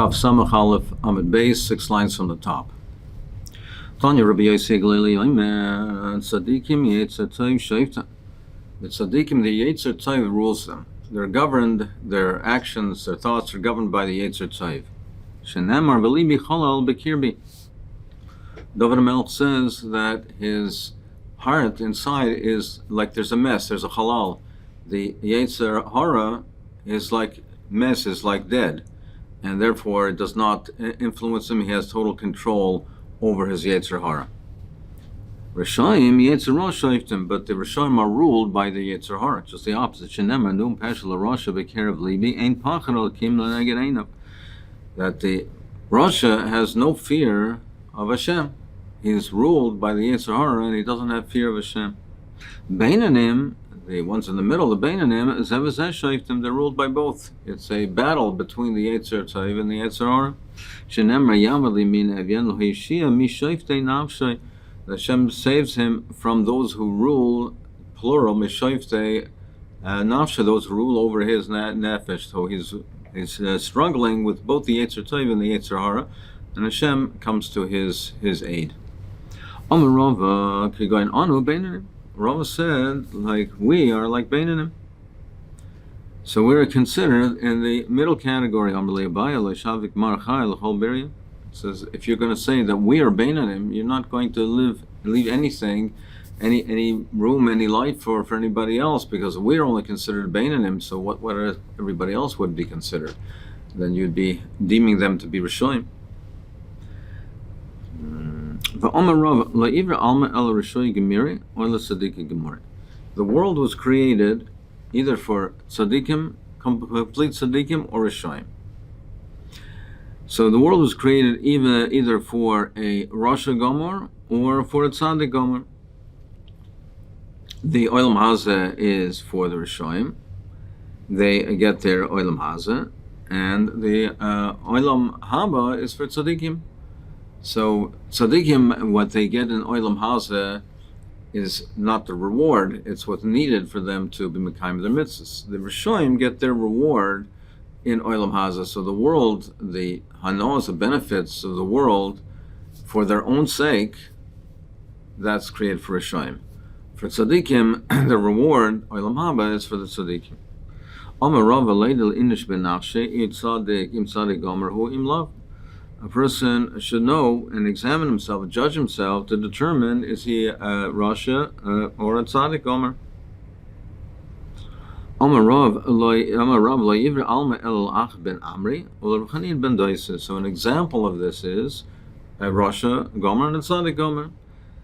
Kaf Samach Aleph Amud Beis, 6 lines from the top. Tanya Rabbi Yossi Glili Omer Tzadikim Yetzer Tov Shofta. The Tzadikim, the Yetzer Tov rules them. They're governed, their actions, their thoughts are governed by the Yetzer Tov. Shenemar V'libi Cholal B'kirbi. Dovid HaMelech says that his heart inside is like there's a mess, there's a halal. The Yetzer Hara is like mess, is like dead, and therefore it does not influence him. He has total control over his Yetzer Hara. Rishayim Yetzer Ra Shoftim, but the Rishayim are ruled by the Yetzer Hara, just the opposite. Shenemar Num Peshel Rasha B'kerev Libi Ein Pachad Al Kim L'Neged Einav. That the Rasha has no fear of Hashem. He's ruled by the Yetzer Hara, and he doesn't have fear of Hashem. Beinanim, the ones in the middle, the Beinanim, Zevazeh Shoftim, they're ruled by both. It's a battle between the Yetzer Tov and the Yetzer Hara. Shenemar Yamali Min Evyen Lo Hishia Mi Shoftei Nafshei. Hashem saves him from those who rule, plural, Mishoftei Nafshei, those who rule over his nefesh. So he's struggling with both the Yetzer Tov and the Yetzer Hara, and Hashem comes to his aid. Amar Rava Kigoyin Anu Beinanim. Rava said, like we are like Beinanim. So we're considered in the middle category. Amar Le'abaya Le'shavik Marachai L'chol Beria. Says if you're going to say that we are Beinanim, you're not going to leave anything, any room, any life for anybody else, because we're only considered Beinanim. So what everybody else would be considered? Then you'd be deeming them to be Rishoyim. The world was created either for tzaddikim, complete tzaddikim, or Rishoyim. So the world was created either for a Rasha Gomer or for a Tzaddik Gomer. The Olam Hazeh is for the Rishoyim. They get their Olam Hazeh, and the Olam Haba is for Tzaddikim. So Tzaddikim, what they get in Olam Hazeh is not the reward, it's what's needed for them to be Mekayim their mitzvahs. The Rishoyim get their reward in Olam Hazeh. So the world, the hanos, the benefits of the world, for their own sake, that's created for Rishoyim. For Tzaddikim, the reward, Olam Haba, is for the Tzaddikim. Amar Rava Leidel Inish Ben Nachshe Tzaddik Im Tzaddik Gomer Hu Im Lav. A person should know and examine himself, judge himself, to determine is he a Rasha or a Tzaddik Gomer. So an example of this is a Rasha Gomer and a Tzaddik Gomer.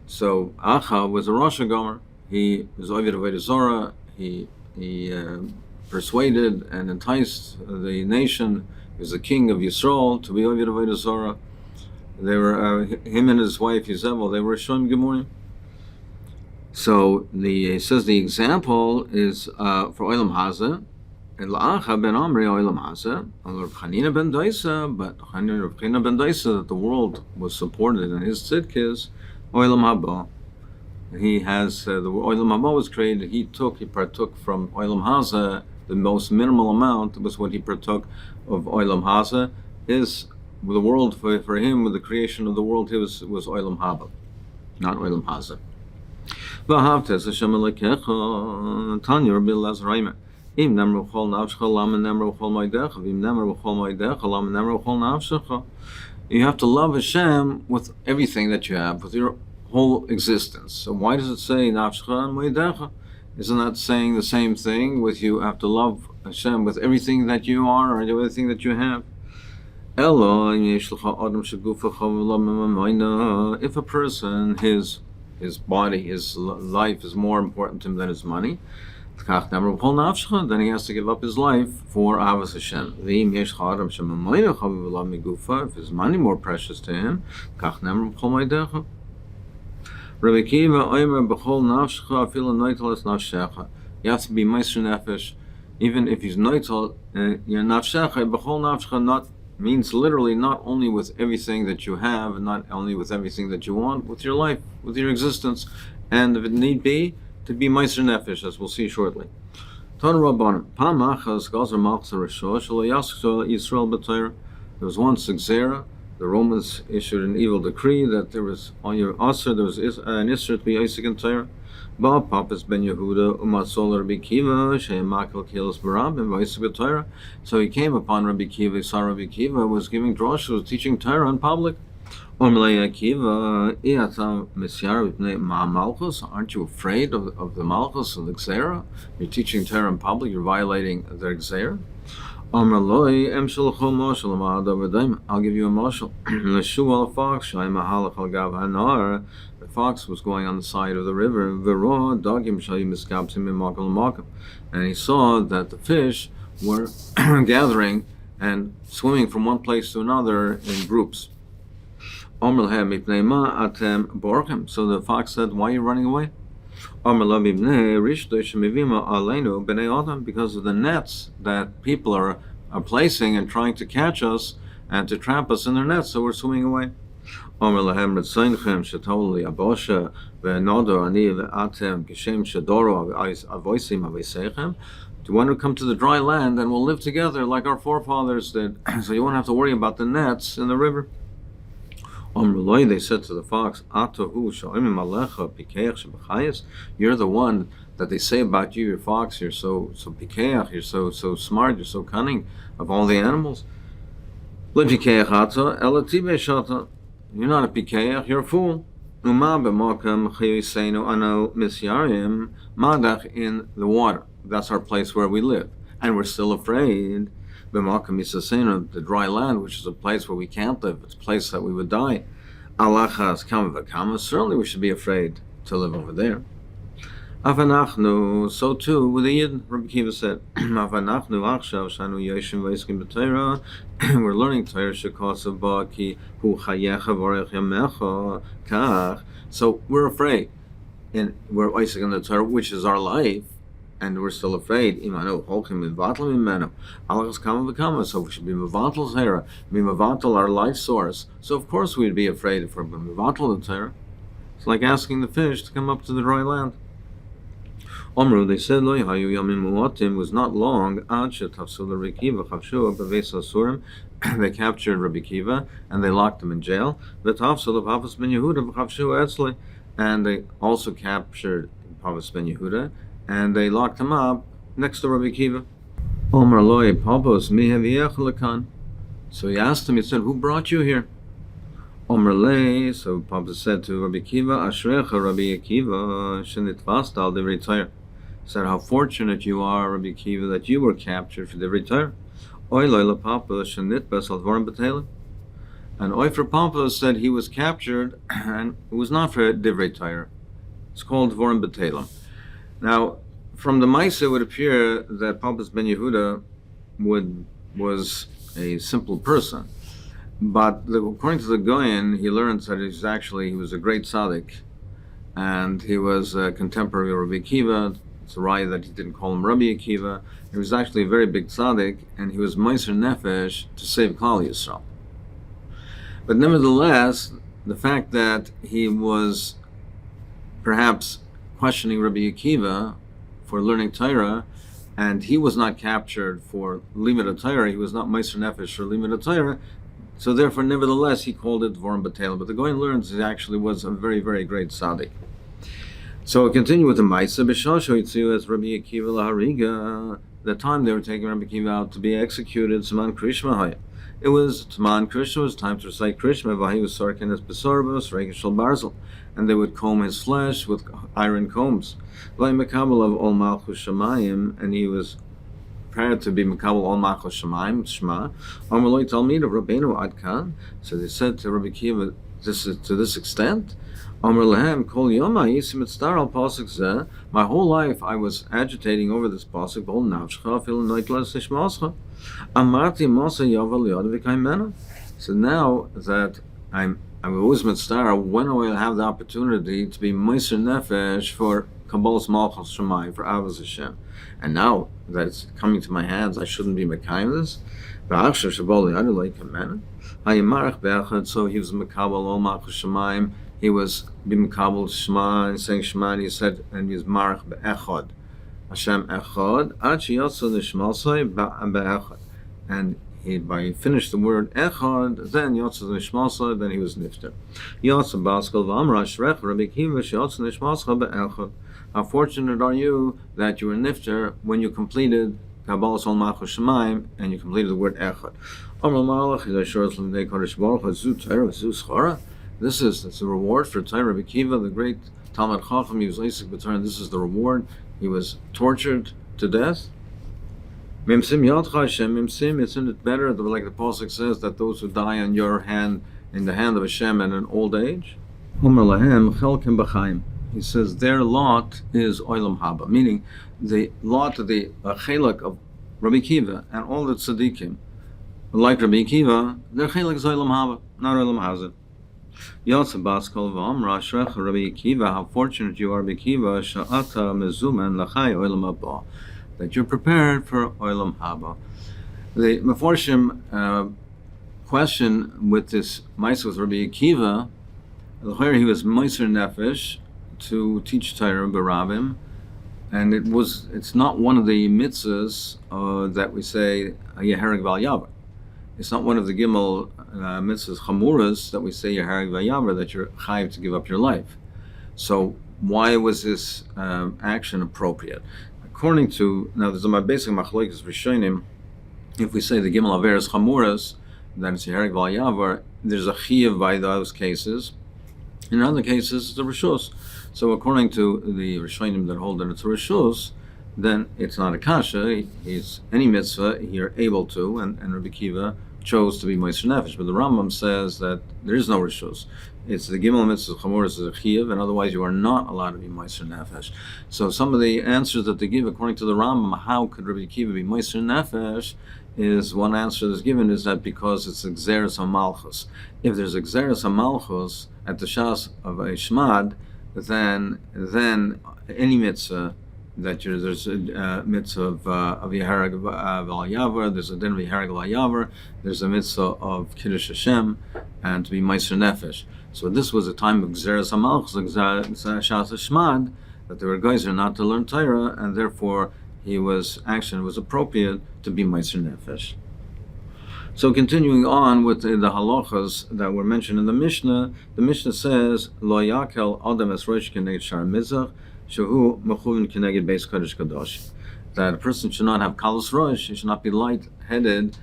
So Acha was a Rasha Gomer. He was Ovid Avodah Zorah. He persuaded and enticed the nation. He was the king of Yisrael to be Ovid Avodah Zorah. They were him and his wife Yisrael. They were Shem Gemurim. So he says the example is for Olam Hazeh, and La'acha ben Amri Olam Hazeh, and Rav Chanina ben Daisa, but Rav Chanina ben Daisa, that the world was supported in his tzidkis, Olam Haba. He has the Olam Haba was created. He partook from Olam Hazeh. The most minimal amount was what he partook of Olam Hazeh. The world for him, with the creation of the world, was Olam Haba, not Olam Hazeh. V'ahavtes Hashem Elokecha, Tanya Rabbi Elazar Reimer. Im nemar b'chol nafshecha, lama nemar b'chol moedecha, v'im nemar b'chol moedecha, lama nemar b'chol nafshecha. You have to love Hashem with everything that you have, with your whole existence. So why does it say nafshecha and moedecha? Isn't that saying the same thing? With you have to love Hashem with everything that you are or everything that you have. If a person, his body, his life is more important to him than his money, then he has to give up his life for Avos Hashem. If his money more precious to him, Rabbi Kiva Omer b'chol nafshecha afilu noitel es nafshecha. You have to be meiser nefesh, even if he's noitel your nafshecha. B'chol nafshecha not means literally not only with everything that you have, and not only with everything that you want, with your life, with your existence, and if it need be, to be meiser nefesh, as we'll see shortly. Ton Rabbanim, Pam Achas Gazer Malchus Rishon Shelo Yaskel Yisrael B'Torah. There was once a Xera. The Romans issued an evil decree that there was on your Asr, there was an Isra to be Isaac and Torah. Ba Papas ben Yehuda umasol Rabbi Kiva she'makal kilos barab and Isaac and Torah. So he came upon Rabbi Kiva. He saw Rabbi Kiva was giving drasha, was teaching Torah in public. Aren't you afraid of the Malchus, of the Xera? You're teaching Torah in public, you're violating their Xera? I'll give you a mashal. The fox was going on the side of the river, and he saw that the fish were gathering and swimming from one place to another in groups. So the fox said, why are you running away? Because of the nets that people are placing and trying to catch us and to trap us in their nets, so we're swimming away. Do you want to come to the dry land and we'll live together like our forefathers did, so you won't have to worry about the nets in the river? They said to the fox, you're the one that they say about you, your fox, you're so pikeach, you're so smart, you're so cunning of all the animals. You're not a pikeach, you're a fool. In the water, that's our place where we live, and we're still afraid. The dry land, which is a place where we can't live, it's a place that we would die. Certainly we should be afraid to live over there. So too with the Yidden, Rabbi Kiva said, we're learning Torah. So we're afraid, and we're Isaac in the Torah, which is our life, and we're still afraid. So we should be mevatel Torah, be mevatel our life source. So of course we'd be afraid if we're mevatel the Torah. It's like asking the fish to come up to the dry land. Omru, they said, Lo Hayu Yomim Muatim, was not long. They captured Rabbi Kiva and they locked him in jail. And they also captured Papas ben Yehuda and they locked him up next to Rabbi Kiva. Omar Loi Papas Mihaviach. So he asked him, he said, who brought you here? Omar Lei, so Papa said to Rabbi Kiva, Ashrecha Rabbi Akiva, Shenitvast al Divrei Torah. He said, how fortunate you are, Rabbi Kiva, that you were captured for Divrei Torah. Oy Loila Papa, Shenitbas al Dvorim B'Teilim. And Oy for Papa said he was captured, and it was not for Divrei Torah. It's called Dvorim B'Teilim. Now, from the Maisa, it would appear that Papas ben Yehuda was a simple person. But according to the Goyen, he learns that he was a great tzaddik, and he was a contemporary of Rabbi Akiva. It's a raya that he didn't call him Rabbi Akiva. He was actually a very big tzaddik, and he was meiser nefesh to save Klal Yisrael. But nevertheless, the fact that he was perhaps questioning Rabbi Akiva for learning Torah, and he was not captured for limud Torah, he was not meiser nefesh for limud Torah. So therefore, nevertheless, he called it Dvorim B'Teilim. But the Goyen learns he actually was a very, very great tzaddik. So we'll continue with the Maisa. B'Shasho Yitziu as Rabbi Akiva Lahariga. The time they were taking Rabbi Akiva out to be executed, Siman Krishma Haya. It was Taman Krishma, it was time to recite Krishma. Vahi was Sarkin as Besorbos, Rekishal Barzel. And they would comb his flesh with iron combs. Vahi Mekabel of Ol Malchus Shamayim, and he was prepared to be Mekabel Ol Malchus Shamayim, Shema. Amaloi Talmid of Rabbeinu Adkan. So they said to Rabbi Akiva, this is to this extent. Amr Lehem Kol Yoma Yisim Etzar Al Pasuk Zeh. My whole life I was agitating over this pasuk. B'ol Navshcha Fil Noitlas Ishmascha. Amarti Masa Yaval Yad V'Kaimena. So now that I'm always mitzvah, when will I have the opportunity to be Meiser Nefesh for Kabbal's Malchus Shemai, for Avos Hashem? And now that it's coming to my hands, I shouldn't be Mekayim this. So he was Mekabel Ol Malchus Shemaim. He was Bimkabel Shema and saying Shema, and he said, and he was Marach Be'echad. Hashem Echad, Ad Sheyatzu Nishmalsai Be'echad. And by finished the word echad, then yotze nishmasa, then he was nifter. Yotze baskal v'amra shrech Rabbi Akiva sheyotze nishmasa be'echad. How fortunate are you that you were nifter when you completed Kabbalah Sol Malchus Shemaim and you completed the word echad. Amar Malach Yishor L'Mnei Kodesh Baruch Hu Zu Torah Zu Schara. This is the reward for Torah. Rabbi Akiva, the great Talmid Chacham, he was Isaac B'Torah. This is the reward. He was tortured to death. Mimsim Yadcha Hashem Mimsim. Isn't it better, like the pasuk says, that those who die on your hand, in the hand of Hashem, in an old age? Amar Lahem Chelkim B'Chaim. He says their lot is Olam Haba, meaning the lot of the chelak of Rabbi Akiva and all the tzaddikim, like Rabbi Akiva, their chelak is Olam Haba, not Olam Hazard. Yotze Baskal v'Amra Shrech Rabbi Akiva, how fortunate you are, Rabbi Akiva, Sha'ata Mezuman Lachai Olam Haba, that you're prepared for Olam Haba. The Meforshim question with this Maisa with Rabbi Akiva, where he was Meiser Nefesh to teach Torah Barabim, and it's not one of the mitzvahs that we say Yehereg Val Yavar. It's not one of the Gimel mitzvahs Chamuras that we say Yehereg Val Yavar, that you're chayiv to give up your life. So why was this action appropriate? According to, now there's my basic machlokes rishonim, if we say the Gimel Averes Chamuras, then it's Yehereg Val Yavar, there's a chiyuv by those cases. In other cases, it's a rishus. So according to the Rishonim that hold that it's a rishus, then it's not a kasha. It's any mitzvah you're able to, and Rabbi Akiva chose to be Meiser Nefesh. But the Rambam says that there is no rishus. It's the Gimel mitzvah Chamuras is a chiyuv, and otherwise you are not allowed to be Meiser Nefesh. So some of the answers that they give according to the Rambam, how could Rabbi Akiva be Meiser Nefesh, is one answer that's given is that because it's Xeris HaMalchus. If there's Xeris HaMalchus at the Shas of a Shmad, then any mitzvah that there's a mitzvah of Yehereg Val Yavar, there's a din of Yehereg Val Yavar, there's a mitzvah of Kiddush Hashem, and to be Meiser Nefesh. So this was a time of Xeris HaMalchus, Shas Shmad, that there were guys who are not to learn Torah, and therefore action was appropriate to be Meiser Nefesh. So continuing on with the halachas that were mentioned in the Mishnah says, Lo yakel adam es rosh keneged shar mizrach, shehu mechuvin keneged beis kodesh kadosh. That a person should not have kalos rosh, he should not be light-headed,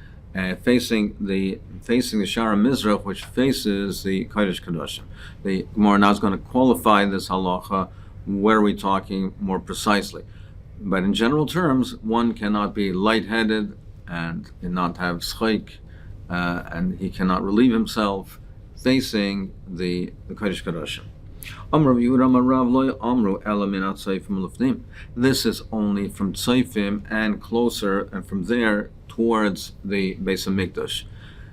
facing the shara mizrach, which faces the kodesh kadosh. The Gemara now is going to qualify this halacha. Where are we talking more precisely? But in general terms, one cannot be light-headed and not have schik, and he cannot relieve himself facing the Kodesh Kadoshim. This is only from Tzayfim and closer, and from there towards the Beis HaMikdash.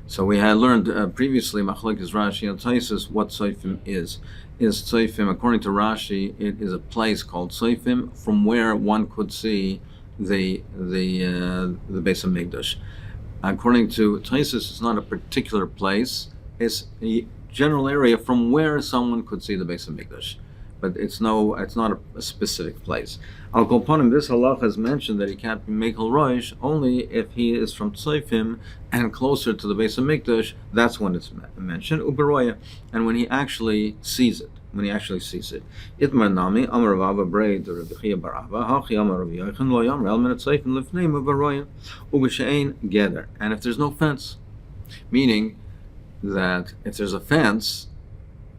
So we had learned previously, Machlokes Rashi and Taisus, what Tzayfim is. Is Tzayfim, according to Rashi, it is a place called Tzayfim from where one could see the Beis HaMikdash. According to Taisus, it's not a particular place; it's a general area from where someone could see the Beis HaMikdash, but it's not a specific place. Al kol panim, this halach has mentioned that he can't be Mekel Rosh only if he is from Tzayfim and closer to the Beis HaMikdash. That's when it's mentioned uberoya, and when he actually sees it. Itmar nami amar Rav Abba to Rabbi Chia bar Abba hachi amar Rabbi Yochanan lo yamar el min tzayfim lifnei uberoya ubeshein geder. And if there's no fence, meaning that if there's a fence,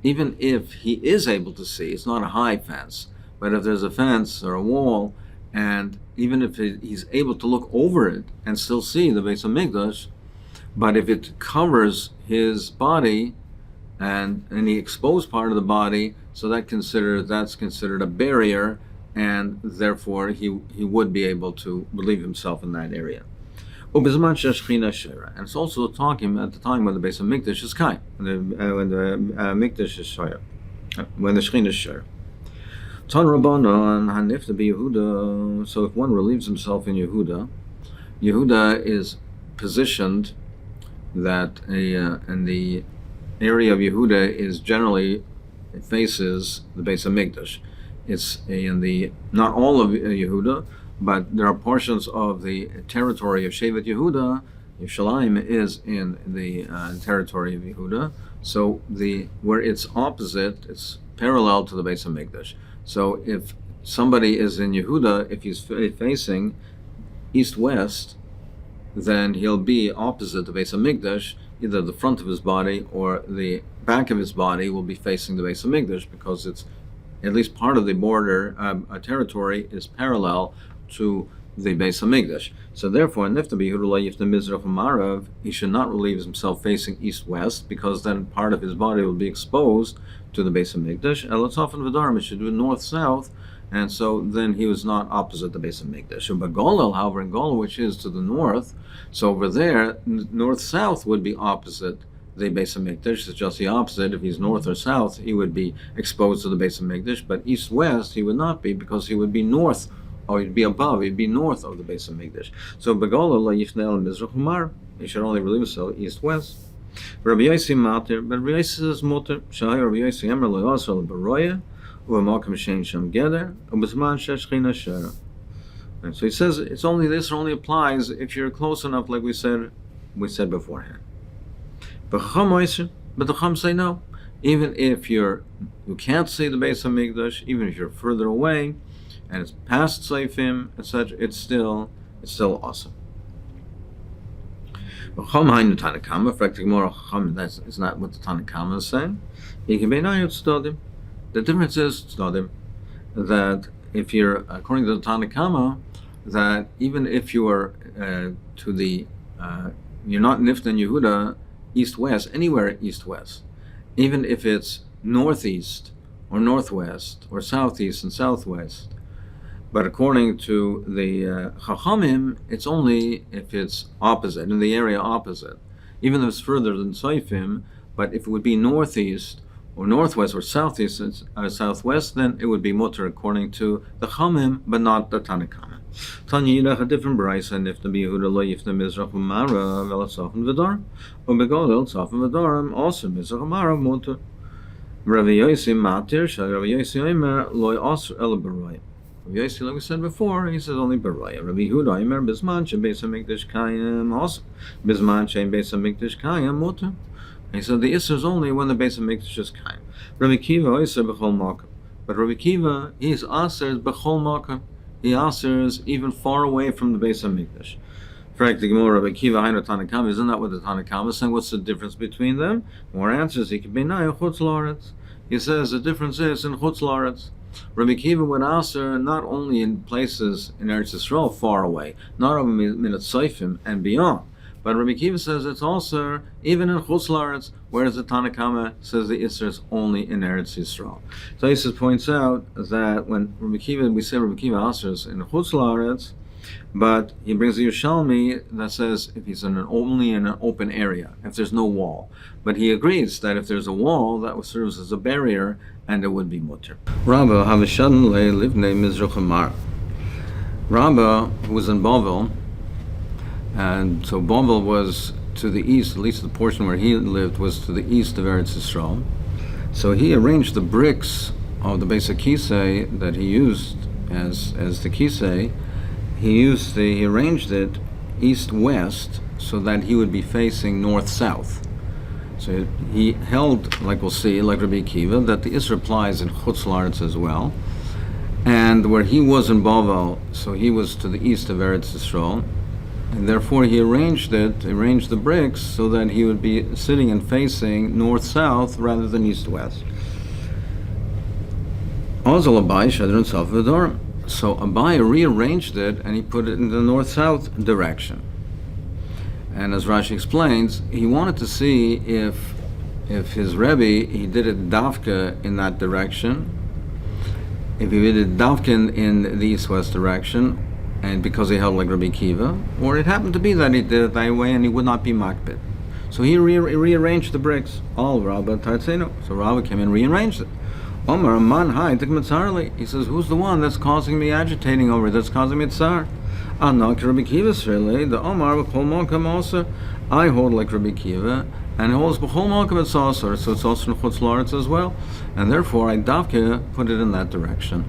even if he is able to see, it's not a high fence, but if there's a fence or a wall, and even if he's able to look over it and still see the Beis HaMikdash, but if it covers his body and any exposed part of the body, so that's considered a barrier, and therefore he would be able to relieve himself in that area. And it's also talking at the time when the Beis HaMikdash is kai, when the Mikdash is shayr, when the Shechina is shayr. Tan Rabbanon hanif to be Yehuda. So if one relieves himself in Yehuda is positioned that in the area of Yehuda is generally, it faces the Beis HaMikdash. It's not all of Yehuda, but there are portions of the territory of Shevet Yehuda Yerushalayim is in the territory of Yehuda, so where it's opposite, it's parallel to the Beis Hamikdash. So if somebody is in Yehuda, if he's facing east-west, then he'll be opposite the Beis Hamikdash. Either the front of his body or the back of his body will be facing the Beis Hamikdash, because it's at least part of the border territory is parallel to the Beis Hamikdash. So therefore, he should not relieve himself facing east-west, because then part of his body will be exposed to the Beis Hamikdash. It should do north-south, and so then he was not opposite the Beis Hamikdash. But Golel, however, in Golel, which is to the north, so over there, north-south would be opposite the Beis Hamikdash. It's just the opposite. If he's north or south, he would be exposed to the Beis Hamikdash, but east-west he would not be, because he would be north, or he'd be above, he'd be north of the Beis Hamikdash. So Begolel Yifnei Mizrach Umar, he should only relieve himself east-west. Rabbi Yossi Matir, but Rabbi Yossi says Mutter, Shai Rabbi Yossi Emer Lo Yosel Baroya, U'Makom Shein Sham Geder, U'Bizman Sheshchina Shera. And so he says this only applies if you're close enough, like we said beforehand. But the Chacham say no. Even if you can't see the Beis Hamikdash, even if you're further away, and it's past Seifim, etc., it's still awesome. That's not what the Tanakhama is saying. The difference is that if you're, according to the Tanakhama, that even if you are you're not Niftan Yehuda east-west, anywhere east-west, even if it's northeast or northwest or southeast and southwest. But according to the Chachamim, it's only if it's opposite, in the area opposite. Even though it's further than Seifim, but if it would be northeast or northwest or southeast or southwest, then it would be mutter according to the Chachamim, but not the Tanakhama. Tanya Yidach, a different brayso, and if the Yehuda lo yifne mizrach v'mara v'elatzafim v'dar, or begolel tzafim v'darim, also mizrach v'mara mutter. Rabbi Yossi matir, shal Rabbi Yossi omer lo yasr el baraya. Rabbi Yossi, like we said before, he says only baraya. Rabbi Yehuda omer bisman she'en beis hamikdash kayim, also bisman she'en beis hamikdash kayim mutter. He said the Isser is only when the Beis Hamikdash is kayim. Rabbi Kiva oiser b'chol makom, but Rabbi Kiva, he's aser b'chol makom. He asers even far away from the Beis Hamikdash. Rabbi Kiva hainu Tanakhama, isn't that what the Tanakhama is saying? What's the difference between them? More answers. He could be chutz la'aretz. He says the difference is in chutz la'aretz. Rabbi Kiva would aser not only in places in Eretz Yisrael far away, not only Minat Seifim and beyond, but Rabbi Kiva says it's also even in chutz la'aretz, whereas the Tanakhama says the Isser is only in Eretz Yisrael. So he points out that when we say Rabbi Kiva asers in chutz la'aretz, but he brings a Yerushalmi that says if he's only in an open area, if there's no wall. But he agrees that if there's a wall, that serves as a barrier, and it would be mutter. Rabba Havishadn le livnei mizrach Amar. Rabba, who was in Bavel, and so Bavel was to the east, at least the portion where he lived was to the east of Eretz Yisrael. So he arranged the bricks of the basic kisei that he used as the kisei. He arranged it east-west so that he would be facing north-south. So he held, like we'll see, like Rabbi Akiva, that the Isra applies in chutz la'aretz as well. And where he was in Bavel, so he was to the east of Eretz Yisrael, and therefore he arranged the bricks so that he would be sitting and facing north-south rather than east-west. So Abai rearranged it and he put it in the north-south direction. And as Rashi explains, he wanted to see if his Rebbe, he did it davka in that direction, if he did it davka in the east-west direction, and because he held like Rabbi Kiva, or it happened to be that he did it that way and he would not be makbid. So he rearranged the bricks. All Rabba Tatzeno. So Rabba came and rearranged it. Omar man hai tikmatzarli. He says, who's the one that's causing me agitating over it, that's causing me tsar? Anak Rabbi Kiva's really. The Omar b'chol malkam also. I hold like Rabbi Kiva, and he holds b'chol malkam it's also, so it's also in chutz la'aretz as well. And therefore I davke put it in that direction.